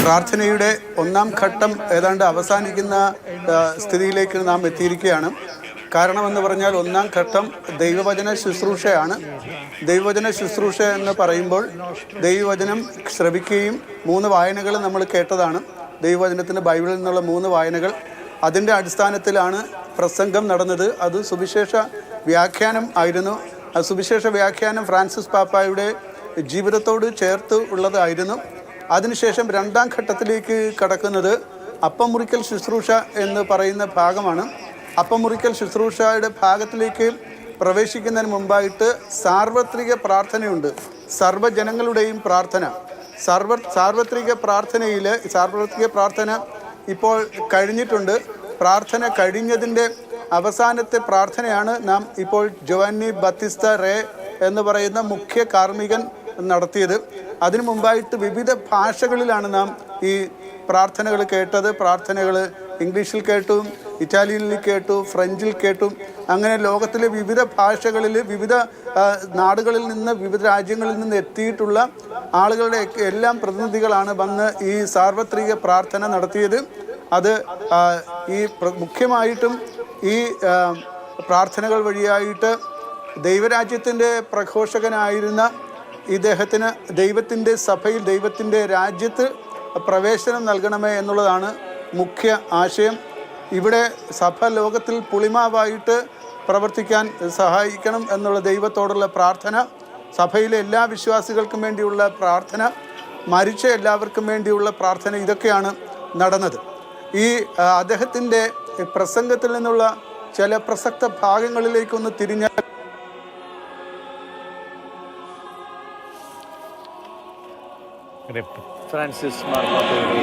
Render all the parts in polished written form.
പ്രാർത്ഥനയുടെ ഒന്നാം ഘട്ടം ഏതാണ്ട് അവസാനിക്കുന്ന സ്ഥിതിയിലേക്ക് നാം എത്തിയിരിക്കുകയാണ്. കാരണമെന്ന് പറഞ്ഞാൽ ഒന്നാം ഘട്ടം ദൈവവചന ശുശ്രൂഷയാണ്. ദൈവവചന ശുശ്രൂഷ എന്ന് പറയുമ്പോൾ ദൈവവചനം ശ്രവിക്കുകയും 3 വായനകൾ നമ്മൾ കേട്ടതാണ്. ദൈവവചനത്തിന് ബൈബിളിൽ നിന്നുള്ള 3 വായനകൾ, അതിൻ്റെ അടിസ്ഥാനത്തിലാണ് പ്രസംഗം നടന്നത്. അത് സുവിശേഷ വ്യാഖ്യാനം ആയിരുന്നു. ആ സുവിശേഷ വ്യാഖ്യാനം ഫ്രാൻസിസ് പാപ്പായുടെ ജീവിതത്തോട് ചേർത്ത് ഉള്ളതായിരുന്നു. അതിനുശേഷം രണ്ടാം ഘട്ടത്തിലേക്ക് കടക്കുന്നത് അപ്പം മുറിക്കൽ ശുശ്രൂഷ എന്ന് പറയുന്ന ഭാഗമാണ്. അപ്പം മുറിക്കൽ ശുശ്രൂഷയുടെ ഭാഗത്തിലേക്ക് പ്രവേശിക്കുന്നതിന് മുമ്പായിട്ട് സാർവത്രിക പ്രാർത്ഥനയുണ്ട്. സർവ്വജനങ്ങളുടെയും പ്രാർത്ഥന. സാർവത്രിക പ്രാർത്ഥന ഇപ്പോൾ കഴിഞ്ഞിട്ടുണ്ട്. പ്രാർത്ഥന കഴിഞ്ഞതിൻ്റെ അവസാനത്തെ പ്രാർത്ഥനയാണ് നാം ഇപ്പോൾ ജോവന്നി ബത്തിസ്ത റേ എന്ന് പറയുന്ന മുഖ്യ കാർമ്മികൻ നടത്തിയത്. അതിനു മുമ്പായിട്ട് വിവിധ ഭാഷകളിലാണ് നാം ഈ പ്രാർത്ഥനകൾ കേട്ടത്. പ്രാർത്ഥനകൾ ഇംഗ്ലീഷിൽ കേട്ടു, ഇറ്റാലിയനിൽ കേട്ടു, ഫ്രഞ്ചിൽ കേട്ടു. അങ്ങനെ ലോകത്തിലെ വിവിധ ഭാഷകളിൽ വിവിധ നാടുകളിൽ നിന്ന് വിവിധ രാജ്യങ്ങളിൽ നിന്ന് എത്തിയിട്ടുള്ള ആളുകളുടെ എല്ലാം പ്രതിനിധികളാണ് വന്ന് ഈ സാർവത്രിക പ്രാർത്ഥന നടത്തിയത്. അത് മുഖ്യമായിട്ടും ഈ പ്രാർത്ഥനകൾ വഴിയായിട്ട് ദൈവരാജ്യത്തിൻ്റെ പ്രഘോഷകനായിരുന്ന ഇദ്ദേഹത്തിന് ദൈവത്തിൻ്റെ സഭയിൽ, ദൈവത്തിൻ്റെ രാജ്യത്ത് പ്രവേശനം നൽകണമേ എന്നുള്ളതാണ് മുഖ്യ ആശയം. ഇവിടെ സഭ ലോകത്തിൽ പുളിമാവായിട്ട് പ്രവർത്തിക്കാൻ സഹായിക്കണം എന്നുള്ള ദൈവത്തോടുള്ള പ്രാർത്ഥന, സഭയിലെ എല്ലാ വിശ്വാസികൾക്കും വേണ്ടിയുള്ള പ്രാർത്ഥന, മരിച്ച എല്ലാവർക്കും വേണ്ടിയുള്ള പ്രാർത്ഥന, ഇതൊക്കെയാണ് നടന്നത്. ഈ അദ്ദേഹത്തിൻ്റെ പ്രസംഗത്തിൽ നിന്നുള്ള ചില പ്രസക്ത ഭാഗങ്ങളിലേക്കൊന്ന് തിരിഞ്ഞാൽ ഫ്രാൻസിസ് മാർപ്പാപ്പയുടെ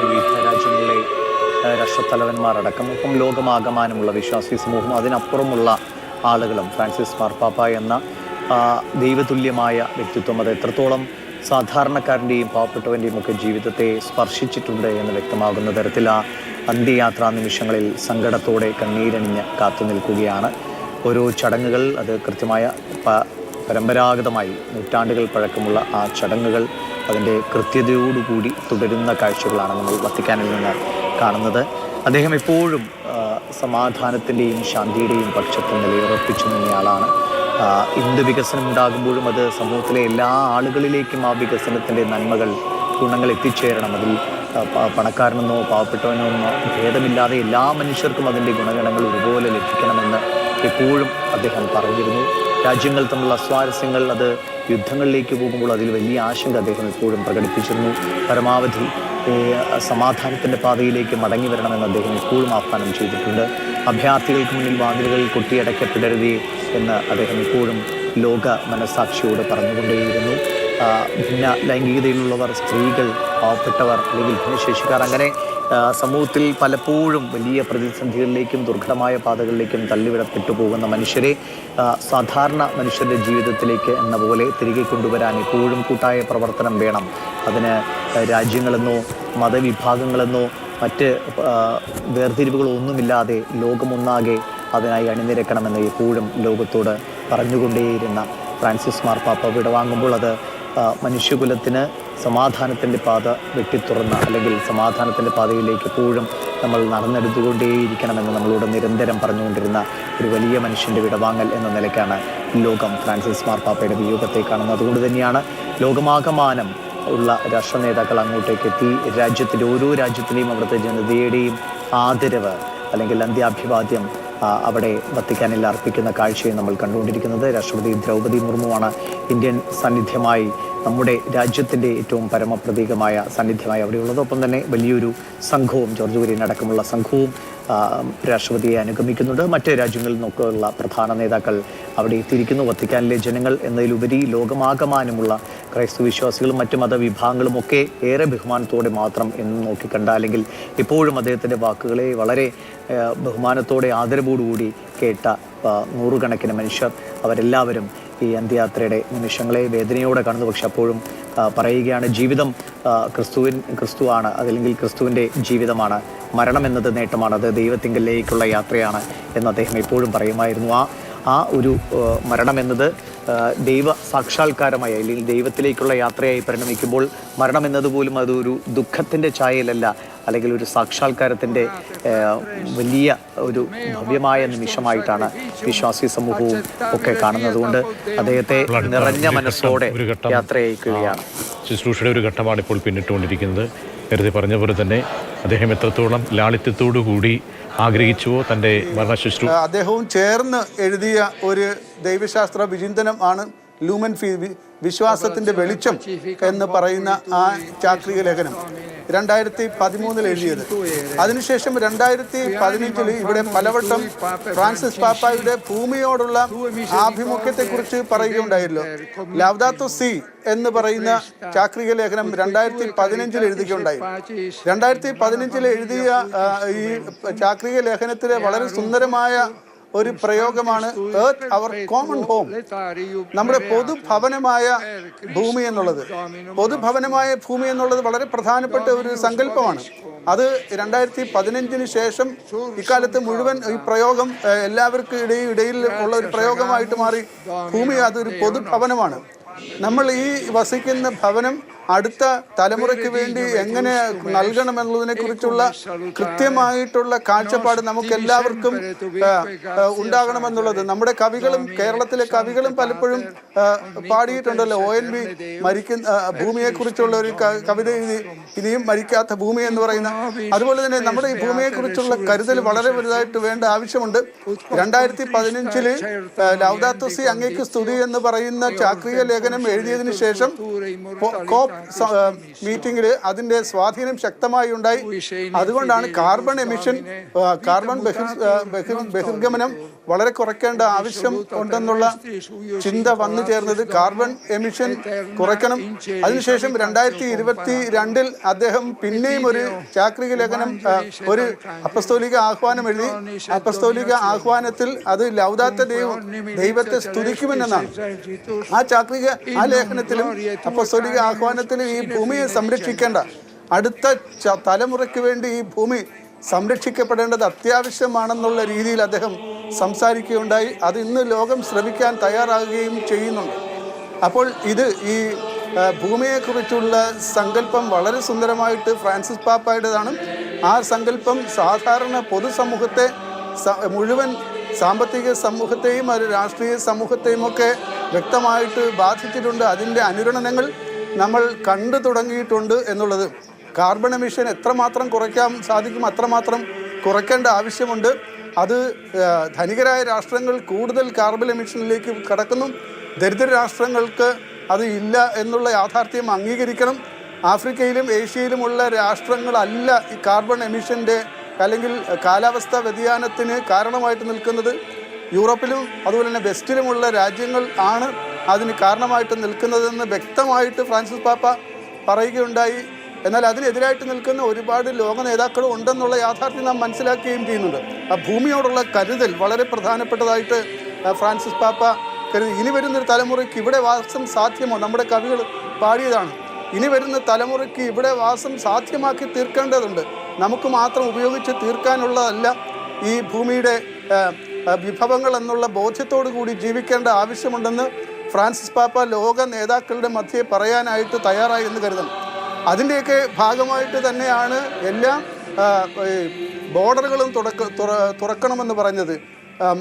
വിവിധ രാജ്യങ്ങളിലെ രാഷ്ട്രത്തലവന്മാരടക്കം, ഒപ്പം ലോകമാകമാനമുള്ള വിശ്വാസി സമൂഹം, അതിനപ്പുറമുള്ള ആളുകളും ഫ്രാൻസിസ് മാർപ്പാപ്പ എന്ന ദൈവതുല്യമായ വ്യക്തിത്വം അത് എത്രത്തോളം സാധാരണക്കാരൻ്റെയും പാവപ്പെട്ടവൻ്റെയും ഒക്കെ ജീവിതത്തെ സ്പർശിച്ചിട്ടുണ്ട് എന്ന് വ്യക്തമാകുന്ന തരത്തിൽ ആ അന്ത്യയാത്രാ നിമിഷങ്ങളിൽ സങ്കടത്തോടെ കണ്ണീരണിഞ്ഞ് കാത്തു നിൽക്കുകയാണ്. ഓരോ ചടങ്ങുകൾ അത് കൃത്യമായ പരമ്പരാഗതമായി നൂറ്റാണ്ടുകൾ പഴക്കമുള്ള ആ ചടങ്ങുകൾ അതിൻ്റെ കൃത്യതയോടുകൂടി തുടരുന്ന കാഴ്ചകളാണ് നമ്മൾ വത്തിക്കാനിൽ നിന്ന് കാണുന്നത്. അദ്ദേഹം എപ്പോഴും സമാധാനത്തിൻ്റെയും ശാന്തിയുടെയും പക്ഷത്ത് നിലയുറപ്പിച്ചു നിന്നയാളാണ്. എന്ത് വികസനം ഉണ്ടാകുമ്പോഴും അത് സമൂഹത്തിലെ എല്ലാ ആളുകളിലേക്കും ആ വികസനത്തിൻ്റെ നന്മകൾ, ഗുണങ്ങൾ എത്തിച്ചേരണം. അതിൽ പണക്കാരനെന്നോ പാവപ്പെട്ടവനെന്നോ ഭേദമില്ലാതെ എല്ലാ മനുഷ്യർക്കും അതിൻ്റെ ഗുണഗണങ്ങൾ ഒരുപോലെ ലഭിക്കണമെന്ന് എപ്പോഴും അദ്ദേഹം പറഞ്ഞിരുന്നു. രാജ്യങ്ങൾ തമ്മിലുള്ള സ്വാരസ്യങ്ങൾ അത് യുദ്ധങ്ങളിലേക്ക് പോകുമ്പോൾ അതിൽ വലിയ ആശങ്ക അദ്ദേഹം എപ്പോഴും പ്രകടിപ്പിച്ചിരുന്നു. പരമാവധി സമാധാനത്തിൻ്റെ പാതയിലേക്ക് മടങ്ങി വരണമെന്ന് അദ്ദേഹം എപ്പോഴും ആഹ്വാനം ചെയ്തിട്ടുണ്ട്. അഭയാർത്ഥികൾക്ക് മുന്നിൽ വാതിലുകൾ കൊട്ടിയടയ്ക്കപ്പെടരുതേ എന്ന് അദ്ദേഹം എപ്പോഴും ലോക മനസ്സാക്ഷിയോട് പറഞ്ഞുകൊണ്ടേയിരുന്നു. ഭിന്ന ലൈംഗികതയിലുള്ളവർ, സ്ത്രീകൾ, പാവപ്പെട്ടവർ അല്ലെങ്കിൽ ഭിന്നശേഷിക്കാർ, അങ്ങനെ സമൂഹത്തിൽ പലപ്പോഴും വലിയ പ്രതിസന്ധികളിലേക്കും ദുർഘടമായ പാതകളിലേക്കും തള്ളിവിടപ്പെട്ടു പോകുന്ന മനുഷ്യരെ സാധാരണ മനുഷ്യരുടെ ജീവിതത്തിലേക്ക് എന്ന പോലെ തിരികെ കൊണ്ടുവരാൻ എപ്പോഴും കൂട്ടായ പ്രവർത്തനം വേണം. അതിന് രാജ്യങ്ങളെന്നോ മതവിഭാഗങ്ങളെന്നോ മറ്റ് വേർതിരിവുകളൊന്നുമില്ലാതെ ലോകമൊന്നാകെ അതിനായി അണിനിരക്കണമെന്ന് എപ്പോഴും ലോകത്തോട് പറഞ്ഞുകൊണ്ടേയിരുന്ന ഫ്രാൻസിസ് മാർപ്പാപ്പ വിടവാങ്ങുമ്പോൾ അത് മനുഷ്യകുലത്തിന് സമാധാനത്തിൻ്റെ പാത വെട്ടിത്തുറന്ന, അല്ലെങ്കിൽ സമാധാനത്തിൻ്റെ പാതയിലേക്ക് എപ്പോഴും നമ്മൾ നടന്നെടുത്തുകൊണ്ടേയിരിക്കണമെന്ന് നമ്മളോട് നിരന്തരം പറഞ്ഞുകൊണ്ടിരുന്ന ഒരു വലിയ മനുഷ്യൻ്റെ വിടവാങ്ങൽ എന്ന നിലയ്ക്കാണ് ലോകം ഫ്രാൻസിസ് മാർപ്പാപ്പയുടെ വിയോഗത്തെ കാണുന്നത്. അതുകൊണ്ട് തന്നെയാണ് ലോകമാകമാനം ഉള്ള രാഷ്ട്ര നേതാക്കൾ അങ്ങോട്ടേക്ക് എത്തി രാജ്യത്തിൻ്റെ ഓരോ രാജ്യത്തിൻ്റെയും അവിടുത്തെ ജനതയുടെയും ആദരവ് അല്ലെങ്കിൽ അന്ത്യാഭിവാദ്യം അവിടെ വത്തിക്കാനിൽ അർപ്പിക്കുന്ന കാഴ്ചയെ നമ്മൾ കണ്ടുകൊണ്ടിരിക്കുന്നത്. രാഷ്ട്രപതി ദ്രൗപദി മുർമുവാണ് ഇന്ത്യൻ സാന്നിധ്യമായി, നമ്മുടെ രാജ്യത്തിൻ്റെ ഏറ്റവും പരമപ്രതീകമായ സാന്നിധ്യമായി അവിടെയുള്ളത്. ഒപ്പം തന്നെ വലിയൊരു സംഘവും, ജോർജ് കുര്യൻ അടക്കമുള്ള സംഘവും രാഷ്ട്രപതിയെ അനുഗമിക്കുന്നുണ്ട്. മറ്റ് രാജ്യങ്ങളിൽ നിന്നൊക്കെയുള്ള പ്രധാന നേതാക്കൾ അവിടെ എത്തിയിരിക്കുന്നു. വത്തിക്കാനിലെ ജനങ്ങൾ എന്നതിലുപരി ലോകമാകമാനമുള്ള ക്രൈസ്തവ വിശ്വാസികളും മറ്റു മതവിഭാഗങ്ങളും ഒക്കെ ഏറെ ബഹുമാനത്തോടെ മാത്രം എന്ന് നോക്കിക്കണ്ട, അല്ലെങ്കിൽ എപ്പോഴും അദ്ദേഹത്തിൻ്റെ വാക്കുകളെ വളരെ ബഹുമാനത്തോടെ ആദരവോടുകൂടി കേട്ട നൂറുകണക്കിന് മനുഷ്യർ, അവരെല്ലാവരും ഈ അന്ത്യയാത്രയുടെ നിമിഷങ്ങളെ വേദനയോടെ കാണുന്നു. പക്ഷെ അപ്പോഴും പറയുകയാണ്, ജീവിതം ക്രിസ്തുവാണ്, അതല്ലെങ്കിൽ ക്രിസ്തുവിൻ്റെ ജീവിതമാണ്, മരണം എന്നത് നേട്ടമാണ്, അത് ദൈവത്തിങ്കലേക്കുള്ള യാത്രയാണ് എന്ന് അദ്ദേഹം എപ്പോഴും പറയുമായിരുന്നു. ആ ഒരു മരണം എന്നത് ദൈവ സാക്ഷാത്കാരമായി അല്ലെങ്കിൽ ദൈവത്തിലേക്കുള്ള യാത്രയായി പരിണമിക്കുമ്പോൾ മരണം എന്നതുപോലും അതൊരു ദുഃഖത്തിൻ്റെ ഛായയിലല്ല, അല്ലെങ്കിൽ ഒരു സാക്ഷാത്കാരത്തിൻ്റെ വലിയ ഒരു ഭവ്യമായ നിമിഷമായിട്ടാണ് വിശ്വാസി സമൂഹവും ഒക്കെ കാണുന്നത്. കൊണ്ട് അദ്ദേഹത്തെ നിറഞ്ഞ മനസ്സോടെ യാത്ര അയക്കുകയാണ്. ശുശ്രൂഷയുടെ ഒരു ഘട്ടമാണ് ഇപ്പോൾ പിന്നിട്ടുകൊണ്ടിരിക്കുന്നത്. നേരത്തെ പറഞ്ഞ പോലെ തന്നെ അദ്ദേഹം എത്രത്തോളം ലാളിത്യത്തോടു കൂടി ആഗ്രഹിച്ചുവോ തൻ്റെ മരണശുശ്രൂഷ. അദ്ദേഹവും ചേർന്ന് എഴുതിയ ഒരു ദൈവശാസ്ത്ര വിചിന്തനം ആണ് ലൂമൻ വിശ്വാസത്തിൻ്റെ വെളിച്ചം എന്ന് പറയുന്ന ആ ചാക്രിക ലേഖനം 2013 എഴുതിയത്. അതിനുശേഷം 2015 ഇവിടെ പലവട്ടം ഫ്രാൻസിസ് പാപ്പായുടെ ഭൂമിയോടുള്ള ആഭിമുഖ്യത്തെക്കുറിച്ച് പറയുകയുണ്ടായല്ലോ. ലൗദാത്തോ സി എന്ന് പറയുന്ന ചാക്രിക ലേഖനം 2015 എഴുതുകയുണ്ടായി. 2015 എഴുതിയ ഈ ചാക്രിക ലേഖനത്തിലെ വളരെ സുന്ദരമായ ഒരു പ്രയോഗമാണ് എർത്ത് അവർ കോമൺ ഹോം, നമ്മുടെ പൊതുഭവനമായ ഭൂമി എന്നുള്ളത്. പൊതുഭവനമായ ഭൂമി എന്നുള്ളത് വളരെ പ്രധാനപ്പെട്ട ഒരു സങ്കല്പമാണ്. അത് 2015 ശേഷം ഇക്കാലത്ത് മുഴുവൻ ഈ പ്രയോഗം എല്ലാവർക്കും ഇടയിൽ ഉള്ള ഒരു പ്രയോഗമായിട്ട് മാറി. ഭൂമി അതൊരു പൊതുഭവനമാണ്. നമ്മൾ ഈ വസിക്കുന്ന ഭവനം അടുത്ത തലമുറയ്ക്ക് വേണ്ടി എങ്ങനെ നൽകണമെന്നുള്ളതിനെ കുറിച്ചുള്ള കൃത്യമായിട്ടുള്ള കാഴ്ചപ്പാട് നമുക്ക് എല്ലാവർക്കും ഉണ്ടാകണമെന്നുള്ളത് നമ്മുടെ കവികളും കേരളത്തിലെ കവികളും പലപ്പോഴും പാടിയിട്ടുണ്ടല്ലോ. ONV ഭൂമിയെ കുറിച്ചുള്ള ഒരു കവിത എഴുതി, ഇനിയും മരിക്കാത്ത ഭൂമി എന്ന് പറയുന്ന. അതുപോലെ തന്നെ നമ്മുടെ ഈ ഭൂമിയെ കുറിച്ചുള്ള കരുതൽ വളരെ വലുതായിട്ട് വേണ്ട ആവശ്യമുണ്ട്. 2015 ലൗദാത്തോ സി അങ്ങേക്ക് സ്തുതി എന്ന് പറയുന്ന ചാക്രിക ലേഖനം എഴുതിയതിനു ശേഷം കോപ്പ് മീറ്റിംഗിൽ അതിന്റെ സ്വാധീനം ശക്തമായി ഉണ്ടായി. അതുകൊണ്ടാണ് കാർബൺ എമിഷൻ, കാർബൺ ബഹിർഗമനം വളരെ കുറയ്ക്കേണ്ട ആവശ്യം ഉണ്ടെന്നുള്ള ചിന്ത വന്നു ചേർന്നത്. കാർബൺ എമിഷൻ കുറയ്ക്കണം. അതിനുശേഷം 2022 അദ്ദേഹം പിന്നെയും ഒരു ചാക്രിക ലേഖനം, ഒരു അപ്പസ്തോലിക ആഹ്വാനം എഴുതി. അപ്പസ്തോലിക ആഹ്വാനത്തിൽ അത് ലൗദാത്ത ദൈവത്തെ സ്തുതിക്കുമെന്നാണ്. ആ ലേഖനത്തിലും അപ്പസ്തോലിക ആഹ്വാനത്തിലും ഈ ഭൂമിയെ സംരക്ഷിക്കേണ്ട, അടുത്ത തലമുറയ്ക്ക് വേണ്ടി ഈ ഭൂമി സംരക്ഷിക്കപ്പെടേണ്ടത് അത്യാവശ്യമാണെന്നുള്ള രീതിയിൽ അദ്ദേഹം സംസാരിക്കുകയുണ്ടായി. അത് ഇന്ന് ലോകം ശ്രമിക്കാൻ തയ്യാറാകുകയും ചെയ്യുന്നുണ്ട്. അപ്പോൾ ഈ ഭൂമിയെക്കുറിച്ചുള്ള സങ്കല്പം വളരെ സുന്ദരമായിട്ട് ഫ്രാൻസിസ് പാപ്പായുടേതാണ്. ആ സങ്കല്പം സാധാരണ പൊതുസമൂഹത്തെ മുഴുവൻ സാമ്പത്തിക സമൂഹത്തെയും രാഷ്ട്രീയ സമൂഹത്തെയും ഒക്കെ വ്യക്തമായിട്ട് ബാധിച്ചിട്ടുണ്ട്. അതിൻ്റെ അനുരണനങ്ങൾ നമ്മൾ കണ്ടു തുടങ്ങിയിട്ടുണ്ട് എന്നുള്ളത്. കാർബൺ എമിഷൻ എത്രമാത്രം കുറയ്ക്കാൻ സാധിക്കും അത്രമാത്രം കുറയ്ക്കേണ്ട ആവശ്യമുണ്ട്. അത് ധനികരായ രാഷ്ട്രങ്ങൾ കൂടുതൽ കാർബൺ എമിഷനിലേക്ക് കടക്കുന്നു. ദരിദ്ര രാഷ്ട്രങ്ങൾക്ക് അത് ഇല്ല എന്നുള്ള യാഥാർത്ഥ്യം അംഗീകരിക്കണം. ആഫ്രിക്കയിലും ഏഷ്യയിലുമുള്ള രാഷ്ട്രങ്ങളല്ല ഈ കാർബൺ എമിഷൻ്റെ അല്ലെങ്കിൽ കാലാവസ്ഥാ വ്യതിയാനത്തിന് കാരണമായിട്ട് നിൽക്കുന്നത്. യൂറോപ്പിലും അതുപോലെ തന്നെ വെസ്റ്റിലുമുള്ള രാജ്യങ്ങൾ ആണ് അതിന് കാരണമായിട്ട് നിൽക്കുന്നതെന്ന് വ്യക്തമായിട്ട് ഫ്രാൻസിസ് പാപ്പ പറയുകയുണ്ടായി. എന്നാൽ അതിനെതിരായിട്ട് നിൽക്കുന്ന ഒരുപാട് ലോക നേതാക്കളും ഉണ്ടെന്നുള്ള യാഥാർത്ഥ്യം നാം മനസ്സിലാക്കുകയും ചെയ്യുന്നുണ്ട്. ആ ഭൂമിയോടുള്ള കരുതൽ വളരെ പ്രധാനപ്പെട്ടതായിട്ട് ഫ്രാൻസിസ് പാപ്പ കരുതി. ഇനി വരുന്നൊരു തലമുറയ്ക്ക് ഇവിടെ വാസം സാധ്യമോ? നമ്മുടെ കവികൾ പാടിയതാണ്. ഇനി വരുന്ന തലമുറയ്ക്ക് ഇവിടെ വാസം സാധ്യമാക്കി തീർക്കേണ്ടതുണ്ട്. നമുക്ക് മാത്രം ഉപയോഗിച്ച് തീർക്കാനുള്ളതല്ല ഈ ഭൂമിയുടെ വിഭവങ്ങൾ എന്നുള്ള ബോധ്യത്തോടു കൂടി ജീവിക്കേണ്ട ആവശ്യമുണ്ടെന്ന് ഫ്രാൻസിസ് പാപ്പ ലോക നേതാക്കളുടെ മധ്യേ പറയാനായിട്ട് തയ്യാറായി എന്ന് കരുതണം. അതിൻ്റെയൊക്കെ ഭാഗമായിട്ട് തന്നെയാണ് എല്ലാ ബോർഡറുകളും തുറക്കണമെന്ന് പറഞ്ഞത്.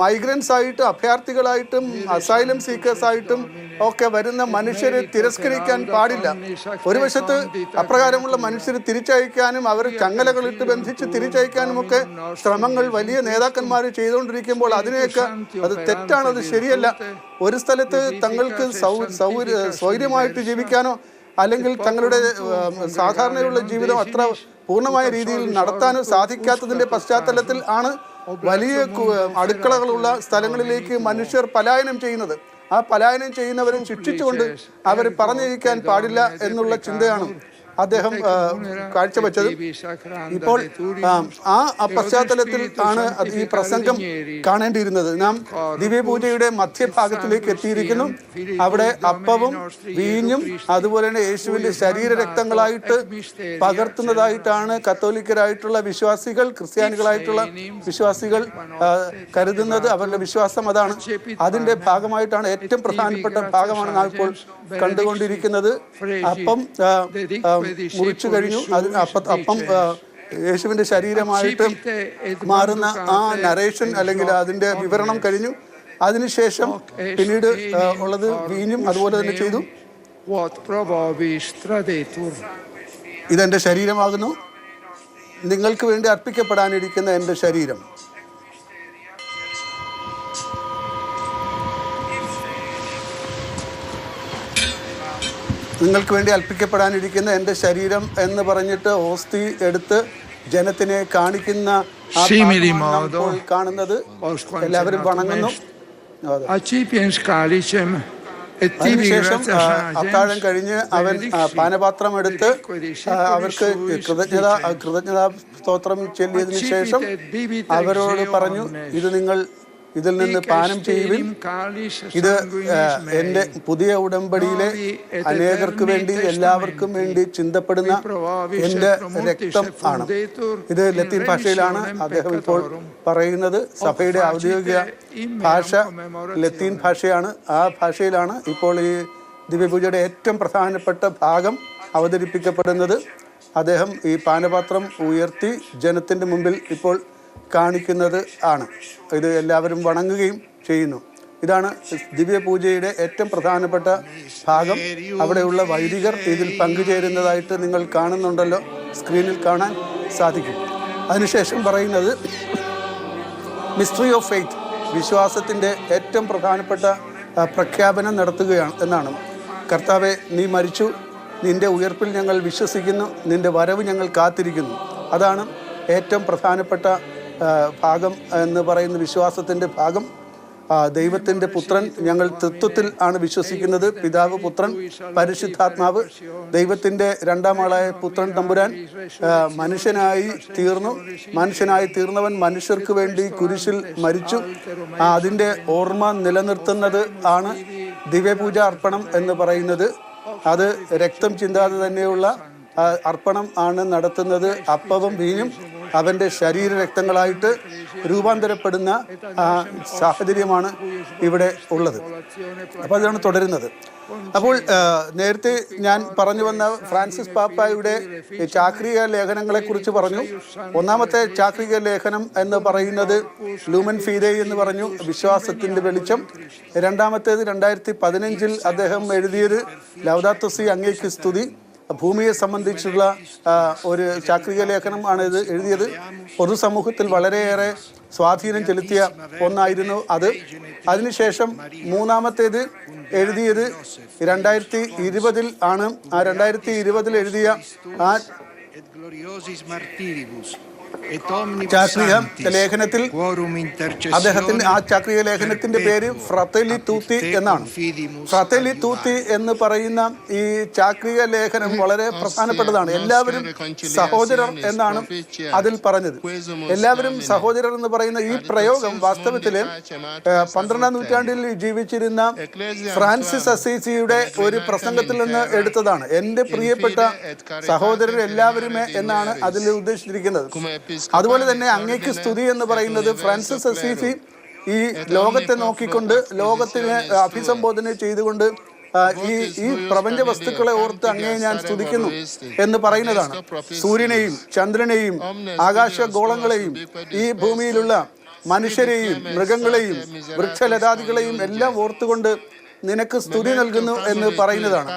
മൈഗ്രൻസ് ആയിട്ടും അഭയാർത്ഥികളായിട്ടും അസൈലം സീക്കേഴ്സായിട്ടും ഒക്കെ വരുന്ന മനുഷ്യരെ തിരസ്കരിക്കാൻ പാടില്ല. ഒരു വശത്ത് അപ്രകാരമുള്ള മനുഷ്യരെ തിരിച്ചയക്കാനും അവർ ചങ്ങലകളിട്ട് ബന്ധിച്ച് തിരിച്ചയക്കാനും ഒക്കെ ശ്രമങ്ങൾ വലിയ നേതാക്കന്മാർ ചെയ്തുകൊണ്ടിരിക്കുമ്പോൾ അതിനെയൊക്കെ അത് തെറ്റാണ്, അത് ശരിയല്ല. ഒരു സ്ഥലത്ത് തങ്ങൾക്ക് സ്വൈര്യമായിട്ട് ജീവിക്കാനോ അല്ലെങ്കിൽ തങ്ങളുടെ സാധാരണയുള്ള ജീവിതം അത്ര പൂർണ്ണമായ രീതിയിൽ നടത്താനോ സാധിക്കാത്തതിൻ്റെ പശ്ചാത്തലത്തിൽ ആണ് വലിയ അടുക്കളകളുള്ള സ്ഥലങ്ങളിലേക്ക് മനുഷ്യർ പലായനം ചെയ്യുന്നത്. ആ പലായനം ചെയ്യുന്നവരെ ശിക്ഷിച്ചുകൊണ്ട് അവർ പറഞ്ഞിരിക്കാൻ പാടില്ല എന്നുള്ള ചിന്തയാണ്. അദ്ദേഹം കാഴ്ചവെച്ചത്. ഇപ്പോൾ ആ പശ്ചാത്തലത്തിൽ ആണ് ഈ പ്രസംഗം കാണേണ്ടിയിരുന്നത്. നാം ദിവ്യപൂജയുടെ മധ്യഭാഗത്തിലേക്ക് എത്തിയിരിക്കുന്നു. അവിടെ അപ്പവും വീഞ്ഞും അതുപോലെ തന്നെ യേശുവിൻ്റെ ശരീരരക്തങ്ങളായിട്ട് പകർത്തുന്നതായിട്ടാണ് കത്തോലിക്കരായിട്ടുള്ള വിശ്വാസികൾ, ക്രിസ്ത്യാനികളായിട്ടുള്ള വിശ്വാസികൾ കരുതുന്നത്. അവരുടെ വിശ്വാസം അതാണ്. അതിൻ്റെ ഭാഗമായിട്ടാണ്, ഏറ്റവും പ്രധാനപ്പെട്ട ഭാഗമാണ് നാം ഇപ്പോൾ കണ്ടുകൊണ്ടിരിക്കുന്നത്. അപ്പം മുറിച്ചു കഴിഞ്ഞു. അപ്പം യേശുവിൻ്റെ ശരീരമായിട്ട് മാറുന്ന ആ നരേഷൻ അല്ലെങ്കിൽ അതിൻ്റെ വിവരണം കഴിഞ്ഞു. അതിനുശേഷം പിന്നീട് ഉള്ളത് വീഞ്ഞും അതുപോലെ തന്നെ ചെയ്തു. ഇതെൻ്റെ ശരീരമാകുന്നു, നിങ്ങൾക്ക് വേണ്ടി അർപ്പിക്കപ്പെടാനിരിക്കുന്ന എൻ്റെ ശരീരം. നിങ്ങൾക്ക് വേണ്ടി അർപ്പിക്കപ്പെടാനിരിക്കുന്ന എൻ്റെ ശരീരം എന്ന് പറഞ്ഞിട്ട് ഓസ്തി എടുത്ത് ജനത്തിനെ കാണിക്കുന്ന കാണുന്നത്. എല്ലാവരും വണങ്ങുന്നു. അതിനുശേഷം അത്താഴം കഴിഞ്ഞ് അവൻ പാനപാത്രം എടുത്ത് അവർക്ക് കൃതജ്ഞതാ സ്തോത്രം ചൊല്ലിയതിനു ശേഷം അവരോട് പറഞ്ഞു, ഇത് നിങ്ങൾ ഇതിൽ നിന്ന് പാനം ചെയ്യുവിൻ. ഇത് എൻ്റെ പുതിയ ഉടമ്പടിയിലെ അനേകർക്ക് വേണ്ടി, എല്ലാവർക്കും വേണ്ടി ചിന്തപ്പെടുന്ന എൻ്റെ രക്തം ആണ്. ഇത് ലത്തീൻ ഭാഷയിലാണ് അദ്ദേഹം ഇപ്പോൾ പറയുന്നത്. സഭയുടെ ഔദ്യോഗിക ഭാഷ ലത്തീൻ ഭാഷയാണ്. ആ ഭാഷയിലാണ് ഇപ്പോൾ ഈ ദിവ്യപൂജയുടെ ഏറ്റവും പ്രധാനപ്പെട്ട ഭാഗം അവതരിപ്പിക്കപ്പെടുന്നത്. അദ്ദേഹം ഈ പാനപാത്രം ഉയർത്തി ജനത്തിൻ്റെ മുമ്പിൽ ഇപ്പോൾ കാണിക്കുന്നത് ആണ്. ഇത് എല്ലാവരും വണങ്ങുകയും ചെയ്യുന്നു. ഇതാണ് ദിവ്യപൂജയുടെ ഏറ്റവും പ്രധാനപ്പെട്ട ഭാഗം. അവിടെയുള്ള വൈദികർ ഇതിൽ പങ്കുചേരുന്നതായിട്ട് നിങ്ങൾ കാണുന്നുണ്ടല്ലോ, സ്ക്രീനിൽ കാണാൻ സാധിക്കും. അതിനുശേഷം പറയുന്നത് മിസ്റ്ററി ഓഫ് ഫെയ്ത്ത്, വിശ്വാസത്തിൻ്റെ ഏറ്റവും പ്രധാനപ്പെട്ട പ്രഖ്യാപനം നടത്തുകയാണ് എന്നാണ്. കർത്താവെ, നീ മരിച്ചു, നിൻ്റെ ഉയർപ്പിൽ ഞങ്ങൾ വിശ്വസിക്കുന്നു, നിൻ്റെ വരവ് ഞങ്ങൾ കാത്തിരിക്കുന്നു. അതാണ് ഏറ്റവും പ്രധാനപ്പെട്ട ഭാഗം എന്ന് പറയുന്ന വിശ്വാസത്തിൻ്റെ ഭാഗം. ദൈവത്തിൻ്റെ പുത്രൻ, ഞങ്ങൾ തൃത്വത്തിൽ ആണ് വിശ്വസിക്കുന്നത്. പിതാവ്, പുത്രൻ, പരിശുദ്ധാത്മാവ്. ദൈവത്തിൻ്റെ രണ്ടാം ആളായ പുത്രൻ തമ്പുരാൻ മനുഷ്യനായി തീർന്നു. മനുഷ്യനായി തീർന്നവൻ മനുഷ്യർക്ക് വേണ്ടി കുരിശിൽ മരിച്ചു. അതിൻ്റെ ഓർമ്മ നിലനിർത്തുന്നത് ആണ് ദിവ്യപൂജ അർപ്പണം എന്ന് പറയുന്നത്. അത് രക്തം ചിന്താതെ തന്നെയുള്ള അർപ്പണം ആണ് നടത്തുന്നത്. അപ്പവും വീഞ്ഞും അവൻ്റെ ശരീരരക്തങ്ങളായിട്ട് രൂപാന്തരപ്പെടുന്ന സാഹചര്യമാണ് ഇവിടെ ഉള്ളത്. അപ്പോൾ അതാണ് തുടരുന്നത്. അപ്പോൾ നേരത്തെ ഞാൻ പറഞ്ഞു വന്ന ഫ്രാൻസിസ് പാപ്പായുടെ ചാക്രിക ലേഖനങ്ങളെക്കുറിച്ച് പറഞ്ഞു. ഒന്നാമത്തെ ചാക്രിക ലേഖനം എന്ന് പറയുന്നത് ലൂമൻ ഫീദേ എന്ന് പറഞ്ഞു, വിശ്വാസത്തിൻ്റെ വെളിച്ചം. രണ്ടാമത്തേത് 2015 അദ്ദേഹം എഴുതിയത് ലൗദാത്തോ സി അങ്ങേക്ക് സ്തുതി, ഭൂമിയെ സംബന്ധിച്ചുള്ള ഒരു ചാക്രിക ലേഖനം ആണ് ഇത് എഴുതിയത്. പൊതുസമൂഹത്തിൽ വളരെയേറെ സ്വാധീനം ചെലുത്തിയ ഒന്നായിരുന്നു അത്. അതിനുശേഷം മൂന്നാമത്തേത് എഴുതിയത് 2020 ആണ്. ആ 2020 എഴുതിയ ആ ചാക്രിക ലേഖനത്തിൽ അദ്ദേഹത്തിന്റെ ആ ചാക്രിക ലേഖനത്തിന്റെ പേര് ഫ്രatelli tutti എന്നാണ്. ഫ്രatelli tutti എന്ന് പറയുന്ന ഈ ചാക്രിക ലേഖനം വളരെ പ്രധാനപ്പെട്ടതാണ്. എല്ലാവരും സഹോദരർ എന്നാണ് അതിൽ പറഞ്ഞത്. എല്ലാവരും സഹോദരർ എന്ന് പറയുന്ന ഈ പ്രയോഗം വാസ്തവത്തില് 12ാം നൂറ്റാണ്ടിൽ ജീവിച്ചിരുന്ന ഫ്രാൻസിസ് അസീസിയുടെ ഒരു പ്രസംഗത്തിൽ നിന്ന് എടുത്തതാണ്. എൻ്റെ പ്രിയപ്പെട്ട സഹോദരർ എല്ലാവരുമേ എന്നാണ് അതിൽ ഉദ്ദേശിച്ചിരിക്കുന്നത്. അതുപോലെ തന്നെ അങ്ങേക്ക് സ്തുതി എന്ന് പറയുന്നത് ഫ്രാൻസിസ് അസീസി ഈ ലോകത്തെ നോക്കിക്കൊണ്ട്, ലോകത്തിനെ അഭിസംബോധന ചെയ്തുകൊണ്ട് ഈ പ്രപഞ്ച വസ്തുക്കളെ ഓർത്ത് അങ്ങേ ഞാൻ സ്തുതിക്കുന്നു എന്ന് പറയുന്നതാണ്. സൂര്യനെയും ചന്ദ്രനെയും ആകാശഗോളങ്ങളെയും ഈ ഭൂമിയിലുള്ള മനുഷ്യരെയും മൃഗങ്ങളെയും വൃക്ഷലതാദികളെയും എല്ലാം ഓർത്തുകൊണ്ട് നിനക്ക് സ്തുതി നൽകുന്നു എന്ന് പറയുന്നതാണ്.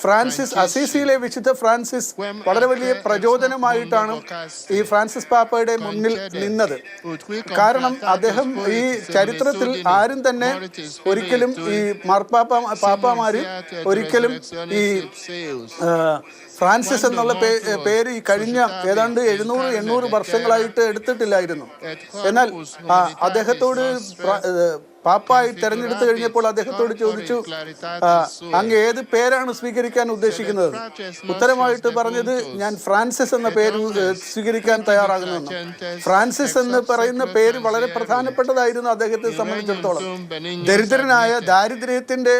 ഫ്രാൻസിസ് അസീസിയിലെ വിശുദ്ധ ഫ്രാൻസിസ് വളരെ വലിയ പ്രചോദനമായിട്ടാണ് ഈ ഫ്രാൻസിസ് പാപ്പയുടെ മുന്നിൽ നിന്നത്. കാരണം അദ്ദേഹം ഈ ചരിത്രത്തിൽ ആരും തന്നെ ഒരിക്കലും ഈ പാപ്പാമാര് ഒരിക്കലും ഈ ഫ്രാൻസിസ് എന്നുള്ള പേര് ഈ കഴിഞ്ഞ ഏതാണ്ട് 700-800 വർഷങ്ങളായിട്ട് എടുത്തിട്ടില്ലായിരുന്നു. എന്നാൽ അദ്ദേഹത്തോട് പാപ്പായി തെരഞ്ഞെടുത്തു കഴിഞ്ഞപ്പോൾ അദ്ദേഹത്തോട് ചോദിച്ചു, അങ്ങ് ഏത് പേരാണ് സ്വീകരിക്കാൻ ഉദ്ദേശിക്കുന്നത്? ഉത്തരമായിട്ട് പറഞ്ഞത്, ഞാൻ ഫ്രാൻസിസ് എന്ന പേര് സ്വീകരിക്കാൻ തയ്യാറാകുന്നു. ഫ്രാൻസിസ് എന്ന് പറയുന്ന പേര് വളരെ പ്രധാനപ്പെട്ടതായിരുന്നു അദ്ദേഹത്തെ സംബന്ധിച്ചിടത്തോളം. ദരിദ്രനായ ദാരിദ്ര്യത്തിന്റെ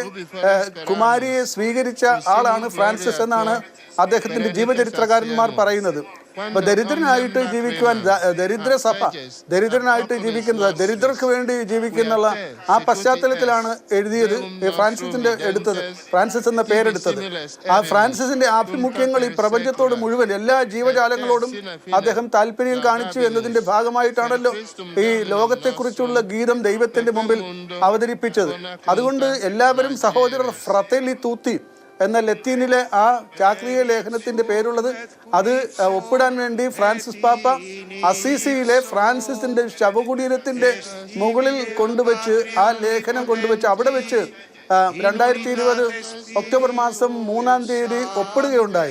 കുമാരിയെ സ്വീകരിച്ച ആളാണ് ഫ്രാൻസിസ് എന്നാണ് അദ്ദേഹത്തിന്റെ ജീവചരിത്രകാരന്മാർ പറയുന്നത്. അപ്പൊ ദരിദ്രനായിട്ട് ജീവിക്കുവാൻ, ദരിദ്ര സഭ ദരിദ്രനായിട്ട് ജീവിക്കുന്നത്, ദരിദ്രർക്ക് വേണ്ടി ജീവിക്കുന്നുള്ള ആ പശ്ചാത്തലത്തിലാണ് എഴുതിയത് ഫ്രാൻസിസ് എന്ന പേരെടുത്തത്. ആ ഫ്രാൻസിസിന്റെ ആഭിമുഖ്യങ്ങൾ ഈ പ്രപഞ്ചത്തോട് മുഴുവൻ, എല്ലാ ജീവജാലങ്ങളോടും അദ്ദേഹം താല്പര്യം കാണിച്ചു എന്നതിന്റെ ഭാഗമായിട്ടാണല്ലോ ഈ ലോകത്തെക്കുറിച്ചുള്ള ഗീതം ദൈവത്തിന്റെ മുമ്പിൽ അവതരിപ്പിച്ചത്. അതുകൊണ്ട് എല്ലാവരും സഹോദരർ ഫ്രatelli tutti എന്ന ലത്തീനിലെ ആ ചാക്രിക ലേഖനത്തിന്റെ പേരുള്ളത്. അത് ഒപ്പിടാൻ വേണ്ടി ഫ്രാൻസിസ് പാപ്പ അസീസിയിലെ ഫ്രാൻസിസിന്റെ ശവകുടീരത്തിന്റെ മുകളിൽ കൊണ്ടുവച്ച് ആ ലേഖനം കൊണ്ടുവച്ച് അവിടെ വെച്ച് 2020 ഒക്ടോബർ മാസം 3-ാം തീയതി ഒപ്പിടുകയുണ്ടായി.